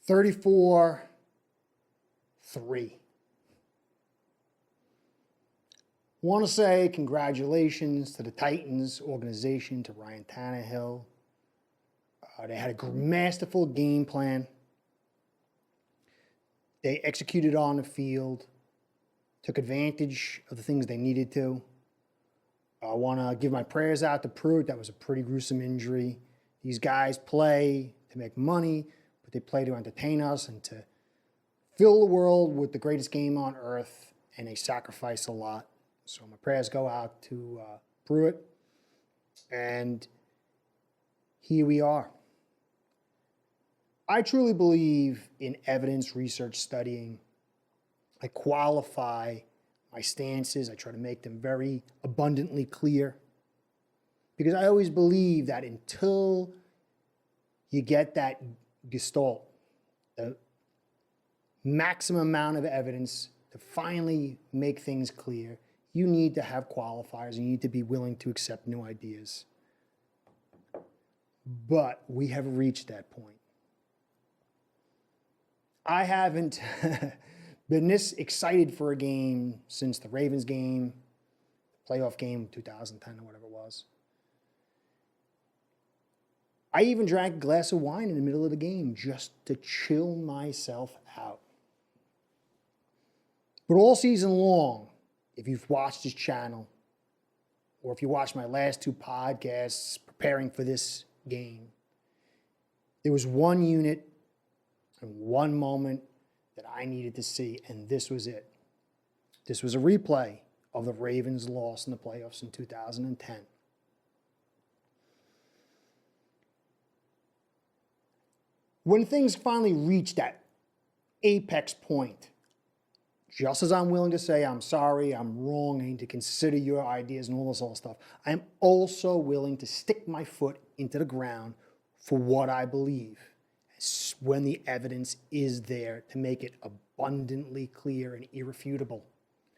34-3. Want to say congratulations to the Titans organization, to Ryan Tannehill. They had a masterful game plan. They executed on the field, took advantage of the things they needed to. I want to give my prayers out to Pruitt. That was a pretty gruesome injury. These guys play to make money, but they play to entertain us and to fill the world with the greatest game on earth, and they sacrifice a lot. So my prayers go out to Pruitt, and here we are. I truly believe in evidence, research, studying. I qualify my stances. I try to make them very abundantly clear, because I always believe that until you get that gestalt, the maximum amount of evidence to finally make things clear, you need to have qualifiers. You need to be willing to accept new ideas. But we have reached that point. I haven't been this excited for a game since the Ravens game, playoff game 2010 or whatever it was. I even drank a glass of wine in the middle of the game just to chill myself out. But all season long, if you've watched this channel, or if you watched my last two podcasts preparing for this game, there was one unit and one moment that I needed to see, and this was it. This was a replay of the Ravens' loss in the playoffs in 2010. When things finally reached that apex point, just as I'm willing to say, I'm sorry, I'm wrong, I need to consider your ideas and all this other stuff, I am also willing to stick my foot into the ground for what I believe when the evidence is there to make it abundantly clear and irrefutable.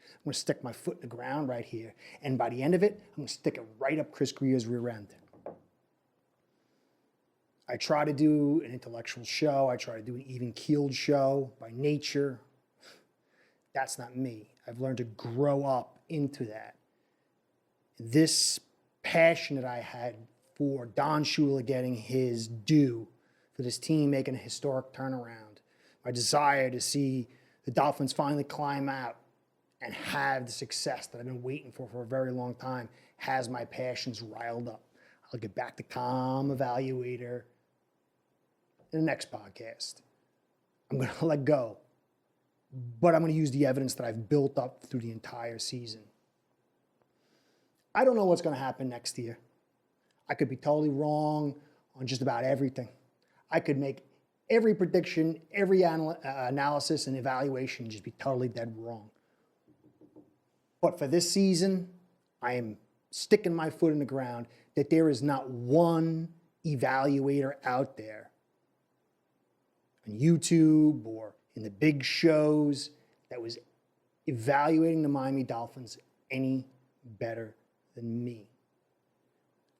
I'm going to stick my foot in the ground right here, and by the end of it, I'm going to stick it right up Chris Grier's rear end. I try to do an intellectual show. I try to do an even-keeled show by nature. That's not me. I've learned to grow up into that. This passion that I had for Don Shula getting his due, for this team making a historic turnaround, my desire to see the Dolphins finally climb out and have the success that I've been waiting for a very long time, has my passions riled up. I'll get back to Calm Evaluator in the next podcast. I'm going to let go, but I'm going to use the evidence that I've built up through the entire season. I don't know what's going to happen next year. I could be totally wrong on just about everything. I could make every prediction, every analysis and evaluation just be totally dead wrong. But for this season, I am sticking my foot in the ground that there is not one evaluator out there on YouTube or in the big shows that was evaluating the Miami Dolphins any better than me.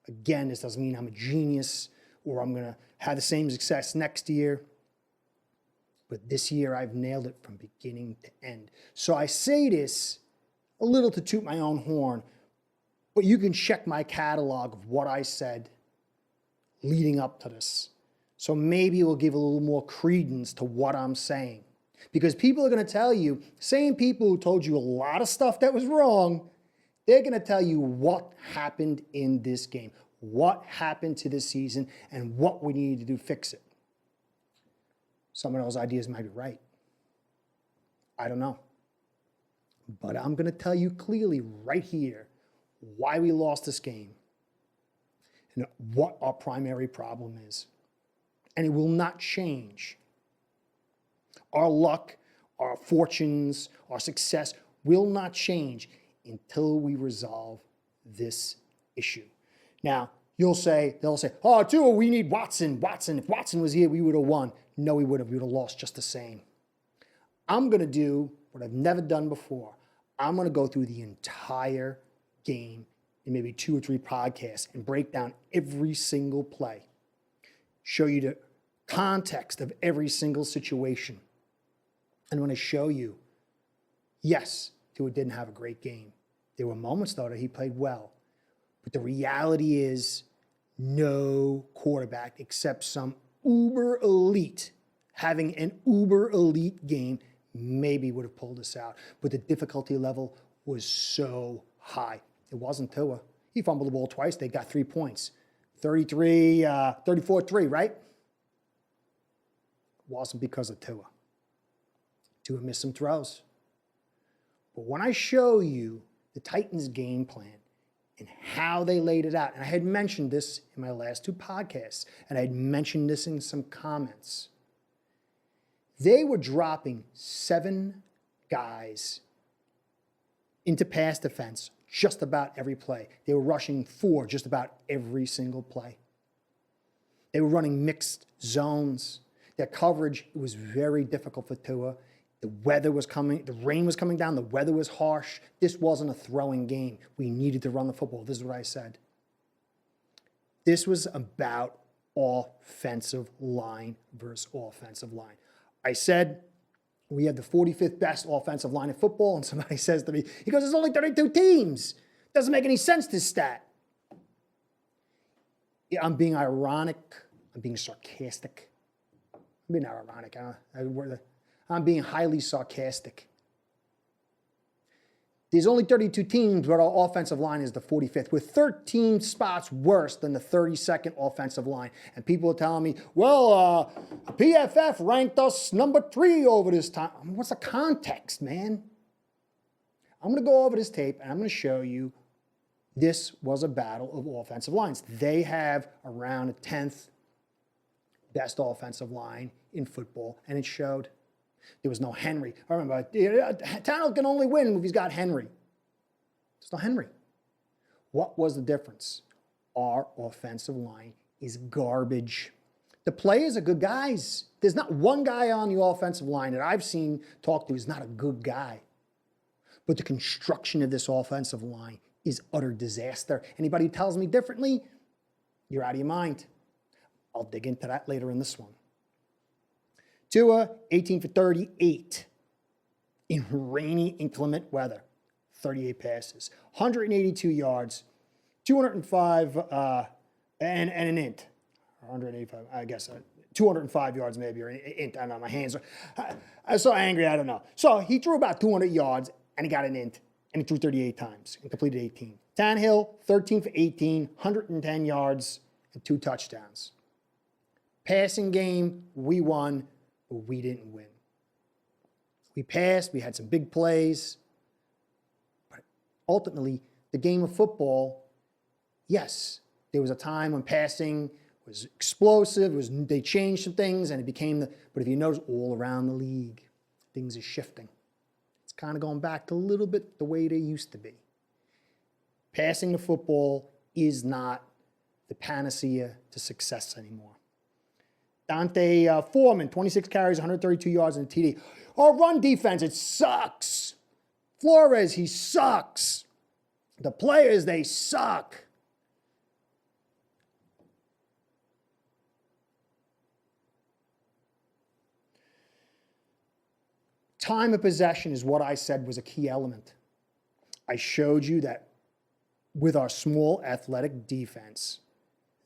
Again, this doesn't mean I'm a genius or I'm going to have the same success next year. But this year, I've nailed it from beginning to end. So I say this a little to toot my own horn, but you can check my catalog of what I said leading up to this. So maybe it will give a little more credence to what I'm saying. Because people are going to tell you, same people who told you a lot of stuff that was wrong, they're going to tell you what happened in this game, what happened to this season, and what we need to do to fix it. Some of those ideas might be right. I don't know. But I'm going to tell you clearly right here why we lost this game and what our primary problem is. And it will not change. Our luck, our fortunes, our success will not change until we resolve this issue. Now, they'll say, oh, Tua, we need Watson. If Watson was here, we would have won. No, we would have. We would have lost just the same. I'm going to do what I've never done before. I'm going to go through the entire game in maybe 2 or 3 podcasts and break down every single play. Show you the context of every single situation. And when I show you, yes, Tua didn't have a great game. There were moments, though, that he played well. But the reality is no quarterback except some uber elite having an uber elite game maybe would have pulled this out. But the difficulty level was so high. It wasn't Tua. He fumbled the ball twice. They got 3 points. 34-3, right? It wasn't because of Tua. Tua missed some throws. But when I show you the Titans' game plan and how they laid it out, and I had mentioned this in my last 2 podcasts, and I had mentioned this in some comments, they were dropping 7 guys into pass defense just about every play. They were rushing 4 just about every single play. They were running mixed zones. Their coverage was very difficult for Tua. The weather was coming, the rain was coming down, the weather was harsh. This wasn't a throwing game. We needed to run the football. This is what I said. This was about offensive line versus offensive line. I said we had the 45th best offensive line in football, and somebody says to me, he goes, there's only 32 teams. Doesn't make any sense, this stat. Yeah, I'm being ironic. I'm being sarcastic. I'm being ironic. I'm being highly sarcastic. There's only 32 teams, but our offensive line is the 45th. We're 13 spots worse than the 32nd offensive line. And people are telling me, well, PFF ranked us number 3 over this time. I mean, what's the context, man? I'm going to go over this tape, and I'm going to show you this was a battle of offensive lines. They have around a 10th best offensive line in football, and it showed. There was no Henry. I remember, Tannehill can only win if he's got Henry. There's no Henry. What was the difference? Our offensive line is garbage. The players are good guys. There's not one guy on the offensive line that I've seen talk to who's not a good guy. But the construction of this offensive line is utter disaster. Anybody who tells me differently, you're out of your mind. I'll dig into that later in this one. Tua, 18 for 38 in rainy, inclement weather. 38 passes, 182 yards, 205 and an int. 185, I guess, 205 yards maybe, or an int. I don't know, my hands are I'm so angry, I don't know. So he threw about 200 yards, and he got an int, and he threw 38 times and completed 18. Tannehill, 13 for 18, 110 yards, and 2 touchdowns. Passing game, we won, but we didn't win. We passed, we had some big plays, but ultimately, the game of football, yes, there was a time when passing was explosive, they changed some things, and it became but if you notice, all around the league, things are shifting. It's kind of going back to a little bit the way they used to be. Passing the football is not the panacea to success anymore. Dante Foreman, 26 carries, 132 yards, and a TD. Our run defense, it sucks. Flores, he sucks. The players, they suck. Time of possession is what I said was a key element. I showed you that with our small athletic defense,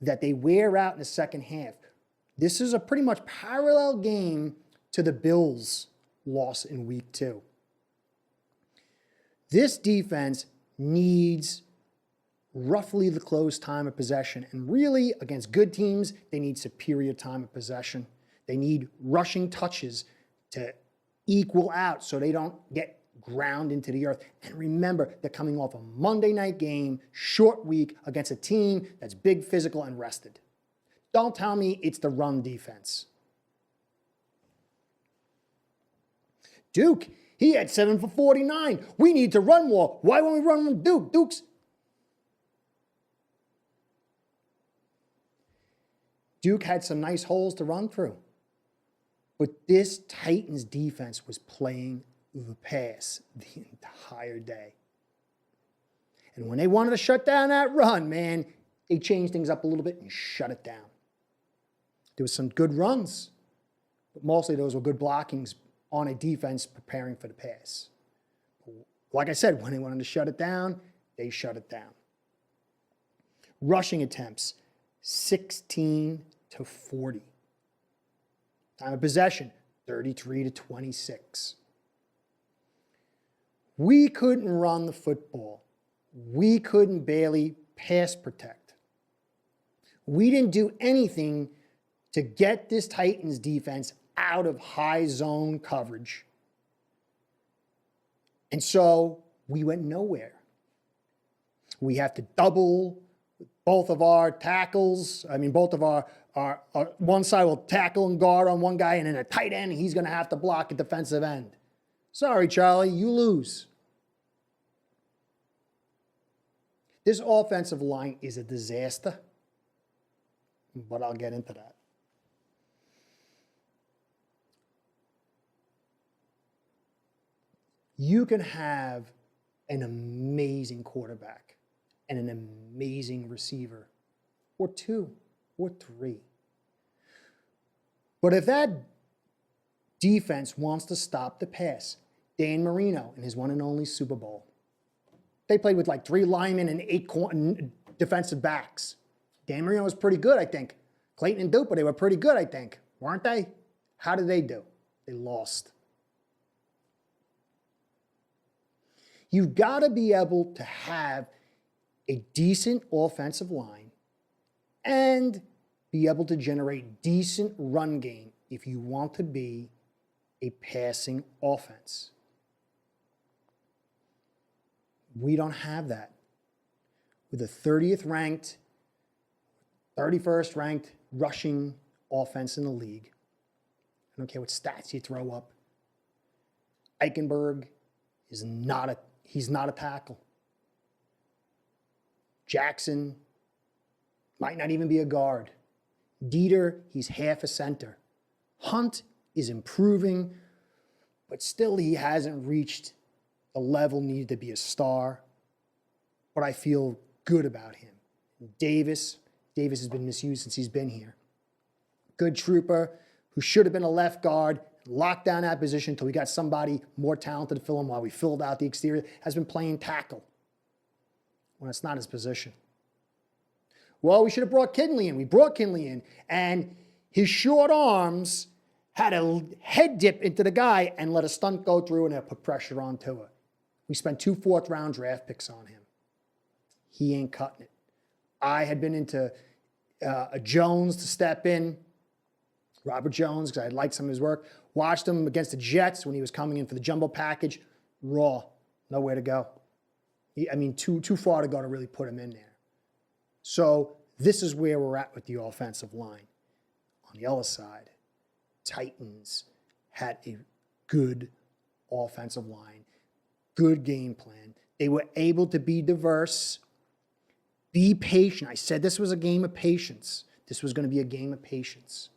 that they wear out in the second half. This is a pretty much parallel game to the Bills' loss in week 2. This defense needs roughly the close time of possession. And really, against good teams, they need superior time of possession. They need rushing touches to equal out so they don't get ground into the earth. And remember, they're coming off a Monday night game, short week, against a team that's big, physical, and rested. Don't tell me it's the run defense. Duke, he had 7 for 49. We need to run more. Why won't we run with Duke? Duke had some nice holes to run through. But this Titans defense was playing the pass the entire day. And when they wanted to shut down that run, man, they changed things up a little bit and shut it down. There was some good runs, but mostly those were good blockings on a defense preparing for the pass. Like I said, when they wanted to shut it down, they shut it down. Rushing attempts, 16 to 40. Time of possession, 33 to 26. We couldn't run the football. We couldn't barely pass protect. We didn't do anything to get this Titans defense out of high zone coverage. And so we went nowhere. We have to double both of our tackles. Both of our one side will tackle and guard on one guy, and then a tight end, he's going to have to block a defensive end. Sorry, Charlie, you lose. This offensive line is a disaster, but I'll get into that. You can have an amazing quarterback and an amazing receiver, or two, or three. But if that defense wants to stop the pass, Dan Marino in his one and only Super Bowl, they played with like 3 linemen and 8 defensive backs. Dan Marino was pretty good, I think. Clayton and Duper, they were pretty good, I think. Weren't they? How did they do? They lost. You've got to be able to have a decent offensive line and be able to generate decent run game if you want to be a passing offense. We don't have that. With a 30th ranked, 31st ranked rushing offense in the league, I don't care what stats you throw up, Eichenberg is he's not a tackle. Jackson might not even be a guard. Dieter, he's half a center. Hunt is improving, but still he hasn't reached the level needed to be a star. But I feel good about him. Davis has been misused since he's been here. Good trooper who should have been a left guard, locked down that position until we got somebody more talented to fill him while we filled out the exterior, has been playing tackle when it's not his position. Well, we should have brought Kinley in. We brought Kinley in, and his short arms had a head dip into the guy and let a stunt go through and put pressure onto it. We spent 2 fourth-round draft picks on him. He ain't cutting it. I had been into a Jones to step in, Robert Jones, because I liked some of his work. Watched him against the Jets when he was coming in for the jumbo package. Raw. Nowhere to go. Too far to go to really put him in there. So this is where we're at with the offensive line. On the other side, Titans had a good offensive line, good game plan. They were able to be diverse, be patient. I said this was a game of patience. This was going to be a game of patience.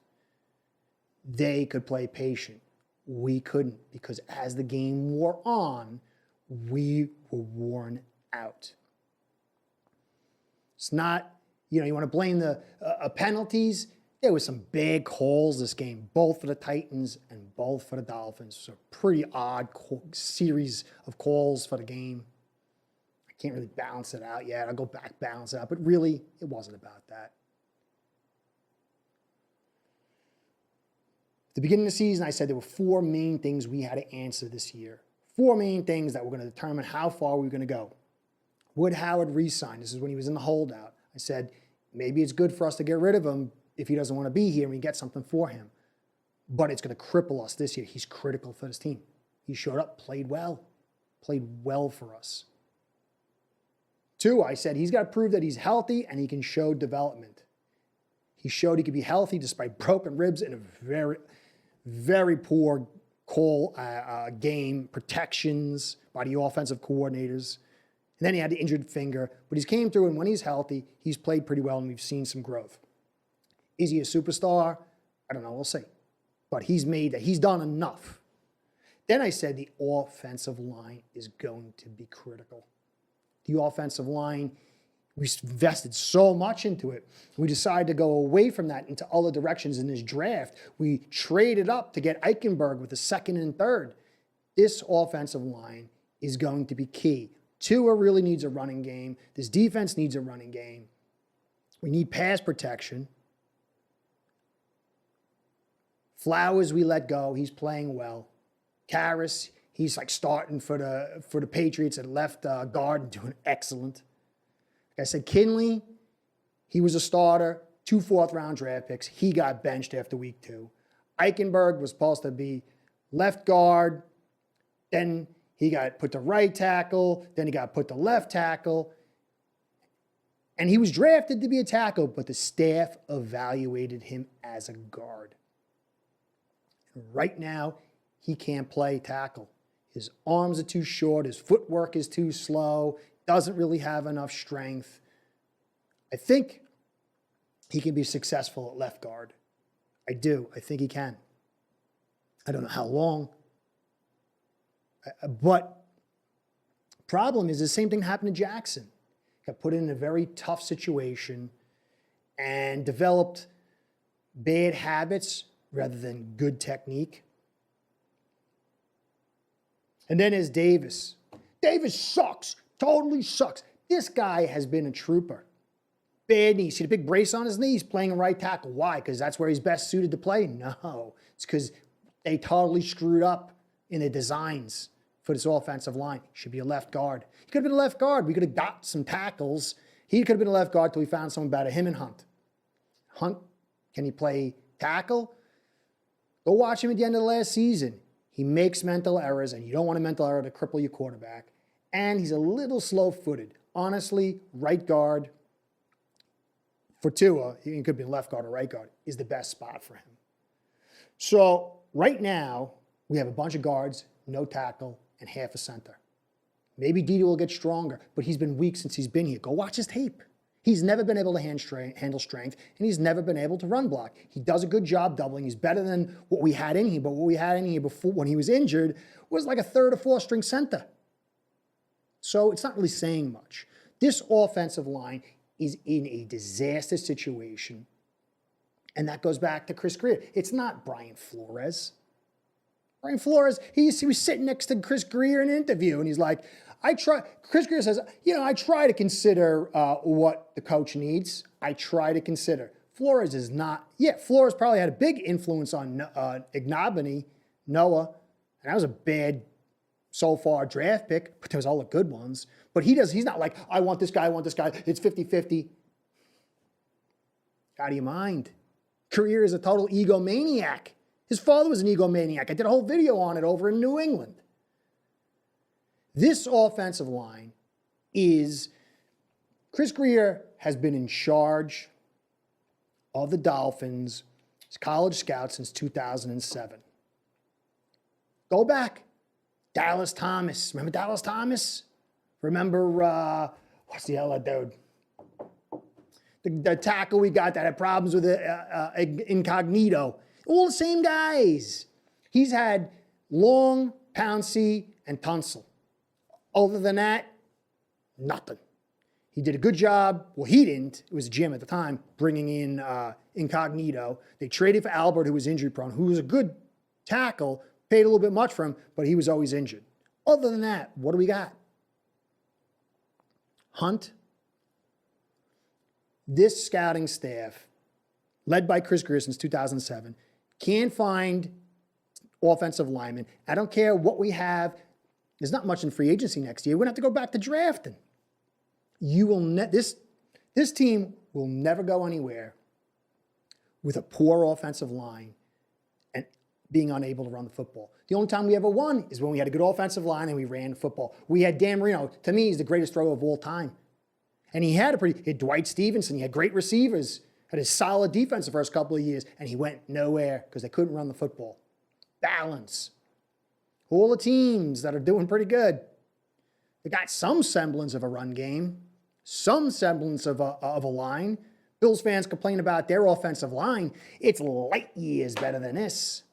They could play patient. We couldn't, because as the game wore on, we were worn out. It's not, you want to blame the penalties. There was some big calls this game, both for the Titans and both for the Dolphins. So pretty odd series of calls for the game. I can't really balance it out yet. I'll go back, balance it out. But really, it wasn't about that. At the beginning of the season, I said there were 4 main things we had to answer this year. 4 main things that were going to determine how far we were going to go. Would Howard re-sign? This is when he was in the holdout. I said, maybe it's good for us to get rid of him if he doesn't want to be here and we get something for him. But it's going to cripple us this year. He's critical for this team. He showed up, played well for us. 2, I said he's got to prove that he's healthy and he can show development. He showed he could be healthy despite broken ribs and a very, very poor call game protections by the offensive coordinators. And then he had the injured finger, but he's came through, and when he's healthy, he's played pretty well, and we've seen some growth. Is he a superstar? I don't know. We'll see. But he's done enough. Then I said the offensive line is going to be critical. The offensive line, We invested so much into it. We decided to go away from that into other directions in this draft. We traded up to get Eichenberg with the second and third. This offensive line is going to be key. Tua really needs a running game. This defense needs a running game. We need pass protection. Flowers, we let go. He's playing well. Karras, he's like starting for the Patriots at left guard and doing excellent. Like I said, Kinley, he was a starter, 2 fourth-round draft picks. He got benched after week 2. Eichenberg was supposed to be left guard. Then he got put to right tackle. Then he got put to left tackle. And he was drafted to be a tackle, but the staff evaluated him as a guard. And right now, he can't play tackle. His arms are too short. His footwork is too slow. Doesn't really have enough strength. I think he can be successful at left guard. I do. I think he can. I don't know how long. But problem is the same thing happened to Jackson. Got put in a very tough situation and developed bad habits rather than good technique. And then there's Davis. Davis sucks. Totally sucks. This guy has been a trooper. Bad knee. See the big brace on his knee? He's playing right tackle. Why? Because that's where he's best suited to play? No. It's because they totally screwed up in the designs for this offensive line. He should be a left guard. He could have been a left guard. We could have got some tackles. He could have been a left guard till we found someone better. Him and Hunt. Hunt, can he play tackle? Go watch him at the end of the last season. He makes mental errors, and you don't want a mental error to cripple your quarterback. And he's a little slow-footed. Honestly, right guard for Tua, he could be left guard or right guard, is the best spot for him. So right now, we have a bunch of guards, no tackle, and half a center. Maybe Didi will get stronger, but he's been weak since he's been here. Go watch his tape. He's never been able to handle strength, and he's never been able to run block. He does a good job doubling. He's better than what we had in here, but what we had in here before when he was injured was like a third or fourth string center. So it's not really saying much. This offensive line is in a disaster situation, and that goes back to Chris Greer. It's not Brian Flores. Brian Flores, he was sitting next to Chris Greer in an interview, and he's like, Chris Greer says, I try to consider what the coach needs. I try to consider. Flores is not. Yeah, Flores probably had a big influence on Ignobbany, Noah, and that was a bad so far draft pick, but there was all the good ones. But he's not like, I want this guy, It's 50-50. Out of your mind. Greer is a total egomaniac. His father was an egomaniac. I did a whole video on it over in New England. This offensive line is, Chris Greer has been in charge of the Dolphins, as college scout since 2007. Go back. Dallas Thomas. Remember Dallas Thomas? Remember, what's the hell dude? The tackle we got that had problems with Incognito. All the same guys. He's had Long, Pouncey, and Tunsil. Other than that, nothing. He did a good job. Well, he didn't. It was Jim at the time, bringing in Incognito. They traded for Albert, who was injury prone, who was a good tackle, paid a little bit much for him, but he was always injured. Other than that, what do we got? Hunt. This scouting staff, led by Chris Greer since 2007, can't find offensive linemen. I don't care what we have. There's not much in free agency next year. We're going to have to go back to drafting. This team will never go anywhere with a poor offensive line and being unable to run the football. The only time we ever won is when we had a good offensive line and we ran the football. We had Dan Marino. To me, he's the greatest thrower of all time. And he had Dwight Stevenson. He had great receivers. Had a solid defense the first couple of years, and he went nowhere because they couldn't run the football. Balance. All the teams that are doing pretty good, they got some semblance of a run game, some semblance of a line. Bills fans complain about their offensive line. It's light years better than this.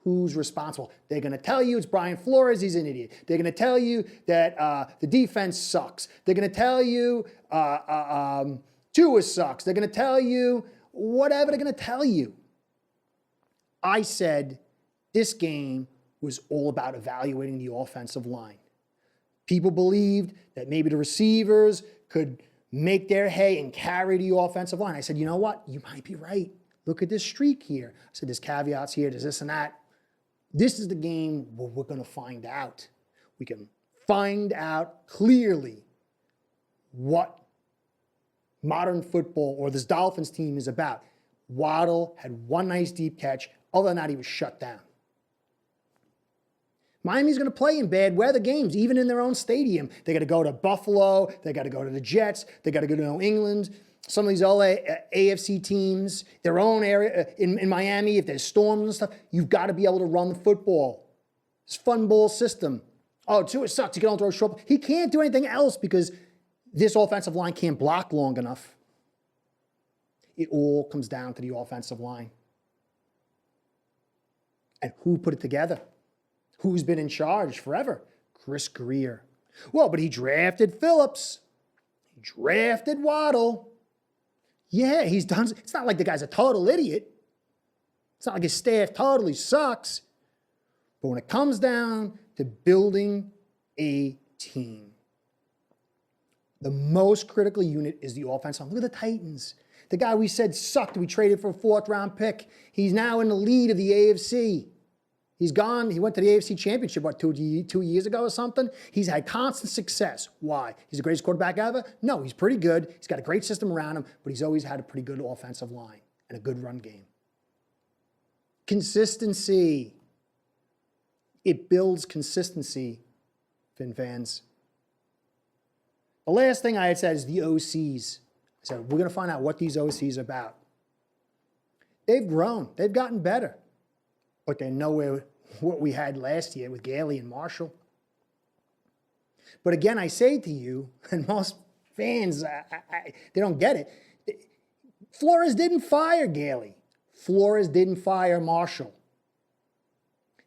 who's responsible. They're going to tell you it's Brian Flores, he's an idiot. They're going to tell you that the defense sucks. They're going to tell you Tua sucks. They're going to tell you whatever they're going to tell you. I said this game was all about evaluating the offensive line. People believed that maybe the receivers could make their hay and carry the offensive line. I said, you know what? You might be right. Look at this streak here. I said, there's caveats here, there's this and that. This is the game where we're going to find out. We can find out clearly what modern football or this Dolphins team is about. Waddle had one nice deep catch. Other than that, he was shut down. Miami's going to play in bad weather games, even in their own stadium. They got to go to Buffalo. They got to go to the Jets. They got to go to New England. Some of these AFC teams, their own area in Miami, if there's storms and stuff, you've got to be able to run the football. It's a fun ball system. Oh, Tua sucks. He can only throw short. He can't do anything else because this offensive line can't block long enough. It all comes down to the offensive line. And who put it together? Who's been in charge forever? Chris Grier. Well, but he drafted Phillips. He drafted Waddle. Yeah, he's done. It's not like the guy's a total idiot. It's not like his staff totally sucks. But when it comes down to building a team, the most critical unit is the offense. Look at the Titans. The guy we said sucked, we traded for a 4th-round pick. He's now in the lead of the AFC. He's gone. He went to the AFC Championship, what, two years ago or something? He's had constant success. Why? He's the greatest quarterback ever? No, he's pretty good. He's got a great system around him, but he's always had a pretty good offensive line and a good run game. Consistency. It builds consistency, Fin fans. The last thing I had said is the OCs. I said, we're going to find out what these OCs are about. They've grown. They've gotten better. But they're nowhere what we had last year with Gailey and Marshall. But again, I say to you, and most fans, they don't get it, Flores didn't fire Gailey. Flores didn't fire Marshall.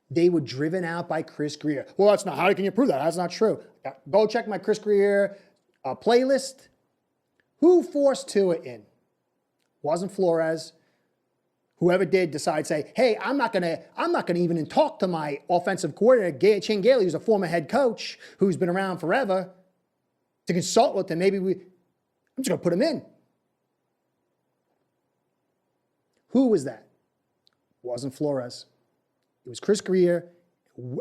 They were driven out by Chris Grier. Well, that's not, how can you prove that? That's not true. Go check my Chris Grier playlist. Who forced Tua in? Wasn't Flores. Whoever did decide, say, hey, I'm not gonna even talk to my offensive coordinator, Chin Gailey, who's a former head coach, who's been around forever, to consult with him. I'm just gonna put him in. Who was that? It wasn't Flores. It was Chris Grier.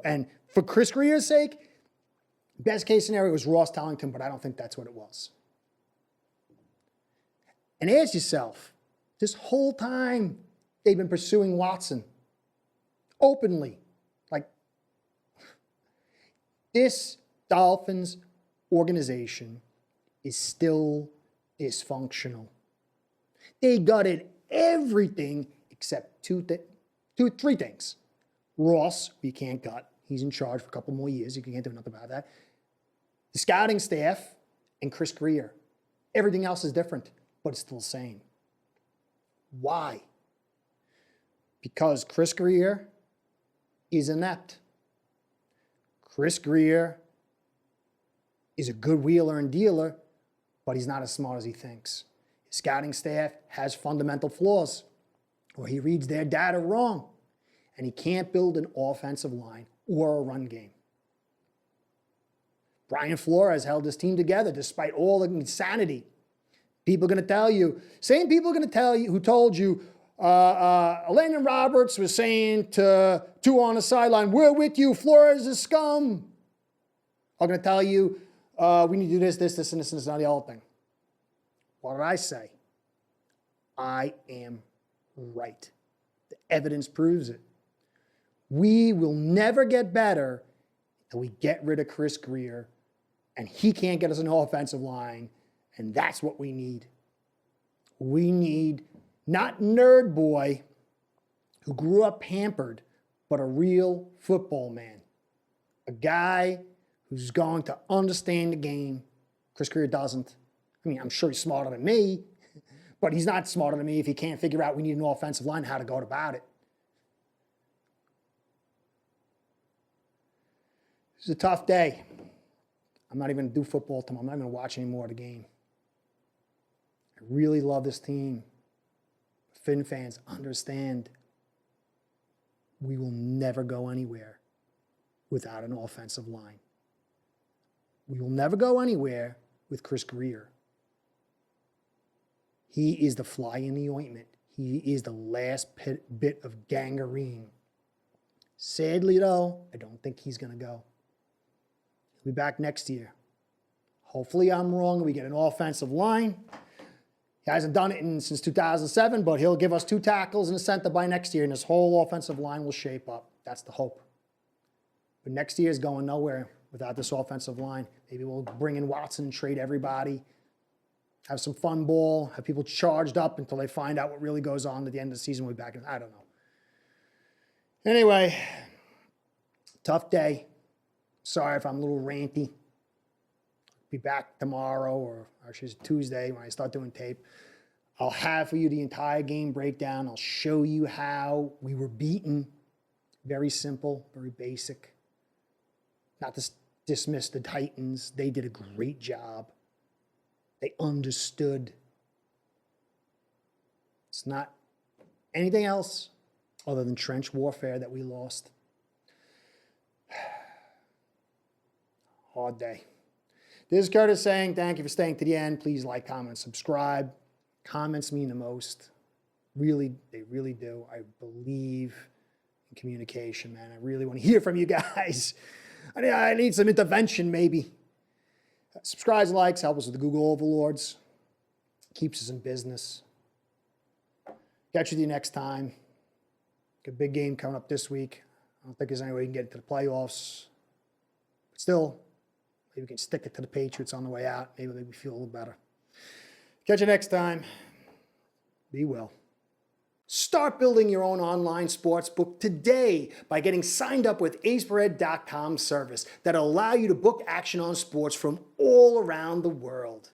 And for Chris Grier's sake, best case scenario was Ross Tellington, but I don't think that's what it was. And ask yourself, this whole time, they've been pursuing Watson openly. Like, this Dolphins organization is still dysfunctional. They gutted everything except three things. Ross, we can't gut. He's in charge for a couple more years. You can't do nothing about that. The scouting staff and Chris Grier. Everything else is different, but it's still the same. Why? Because Chris Grier is inept. Chris Grier is a good wheeler and dealer, but he's not as smart as he thinks. His scouting staff has fundamental flaws, or he reads their data wrong, and he can't build an offensive line or a run game. Brian Flores held his team together despite all the insanity. People are going to tell you, same people are going to tell you who told you, Landon Roberts was saying to Tua on the sideline, we're with you, Flores is scum. I'm going to tell you, we need to do this, and this, and not the other thing. What did I say? I am right. The evidence proves it. We will never get better until we get rid of Chris Grier, and he can't get us an offensive line, and that's what we need. We need not nerd boy who grew up pampered, but a real football man. A guy who's going to understand the game. Chris Grier doesn't. I mean, I'm sure he's smarter than me, but he's not smarter than me if he can't figure out we need an offensive line, how to go about it. It's a tough day. I'm not even going to do football tomorrow. I'm not even going to watch any more of the game. I really love this team. Fin fans, understand we will never go anywhere without an offensive line. We will never go anywhere with Chris Greer. He is the fly in the ointment. He is the last bit of gangrene. Sadly, though, I don't think he's going to go. He'll be back next year. Hopefully I'm wrong and we get an offensive line. He hasn't done it since 2007, but he'll give us 2 tackles and a center by next year, and this whole offensive line will shape up. That's the hope. But next year is going nowhere without this offensive line. Maybe we'll bring in Watson and trade everybody, have some fun ball, have people charged up until they find out what really goes on at the end of the season. We'll be back. I don't know. Anyway, tough day. Sorry if I'm a little ranty. Be back tomorrow, or actually it's Tuesday when I start doing tape. I'll have for you the entire game breakdown. I'll show you how we were beaten. Very simple, very basic. Not to dismiss the Titans. They did a great job. They understood. It's not anything else other than trench warfare that we lost. Hard day. This is Curtis saying thank you for staying to the end. Please like, comment, subscribe. Comments mean the most. Really, they really do. I believe in communication, man. I really want to hear from you guys. I need some intervention, maybe. Subscribes, likes, help us with the Google overlords. Keeps us in business. Catch you next time. Got a big game coming up this week. I don't think there's any way we can get into the playoffs. But still, maybe we can stick it to the Patriots on the way out. Maybe we feel a little better. Catch you next time. Be well. Start building your own online sports book today by getting signed up with aceperhead.com service that'll allow you to book action on sports from all around the world.